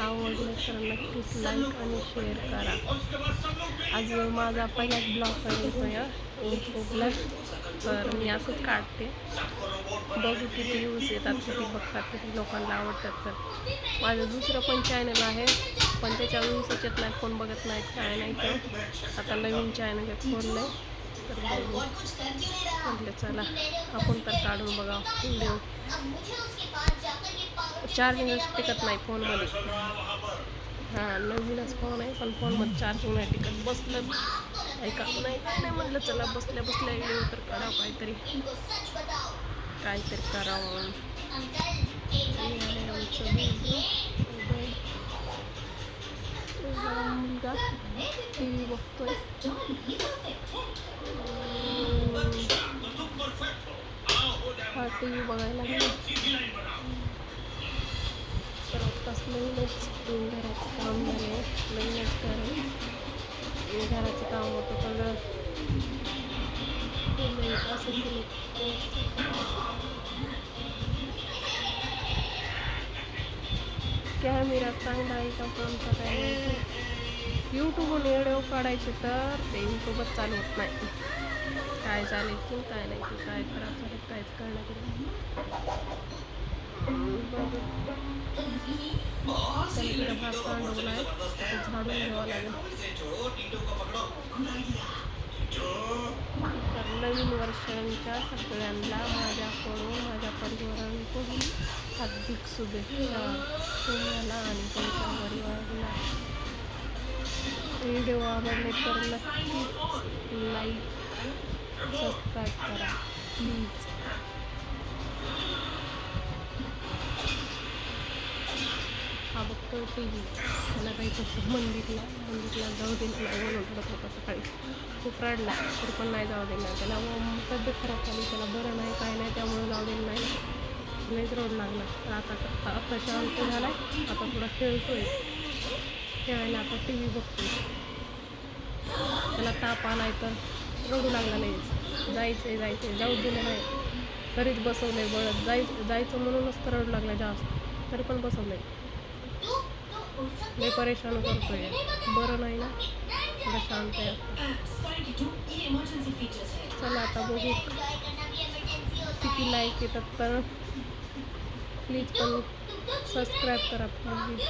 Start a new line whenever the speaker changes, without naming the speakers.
आवडले तर नक्कीच लाईक आणि शेअर करा. आज माझा पहिलाच ब्लॉग येतो या यूट्यूबला, तर मी असंच काढते, बघू किती व्ह्यूज येतात, किती बघतात, किती लोकांना आवडतात. तर माझं दुसरं पण चॅनल आहे, पण त्याच्या व्ह्यूजच येत नाहीत, कोण बघत नाहीत, काय नाही. तर आता नवीन चॅनल खोललं आहे, तर बघू म्हटलं चला आपण तर काढून बघा व्हिडिओ. चार्जिंगच टिकत नाही फोनमध्ये. हां, नवीनच फोन आहे, पण फोनमध्ये चार्जिंग नाही टिकत. बसलं ऐका नाही म्हटलं चला बसल्या बसल्या व्हिडिओ तर काढावं, काहीतरी करावं. मुलगा टी व्ही बघतोय. हा टी व्ही बघायला तर आत्ताच नवीनच घराचं काम झालं आहे. नवीनच घराचं काम होतं, पण असं केलं. कॅमेरा चांगला आहे का फोनचा काय नाही. यूट्यूबवर व्हिडिओ काढायचे तर ते यूट्यूबच चालू होत नाही. काय चालेल की काय नाही की काय खराब झालं काहीच कळणार नाही. त्याला भात सांडवला आहे, झाडून घ्यावं लागेल. तर नवीन वर्षांच्या सगळ्यांना माझ्याकडून, माझ्या परिवाराकडून हार्दिक शुभेच्छा. तुम्हाला आणि तुमच्या परिवाराला व्हिडिओ आवडले तर नक्कीच लाईक सबस्क्राईब करा प्लीज. हा बघतो टी व्ही, त्याला जायचं मंदिरला जाऊ देत नाही म्हणून रडत होता सकाळी. खूप रडला तरी पण नाही जाऊ देणार. त्याला तब्येत खराब झाली, त्याला बरं नाही काय नाही, त्यामुळे जाऊ देत नाही. लईच रड लागला. तर आता शांत झाला आहे, आता थोडा खेळतोय. खेळायला आता टी व्ही बघतोय. त्याला ताप आलाय तर रडू लागला लगेच. जायचं जाऊ दिलं नाही, तरीच बसवलंय बळत. जायचं म्हणूनच तर रडू लागला जास्त, तरी पण बसवलंय. लई परेशान करतोय, बरं नाही ना, थोडं शांत आहे. चला आता बघू किती लाईक येतात, तर प्लीज पण सबस्क्राईब करा प्लीज.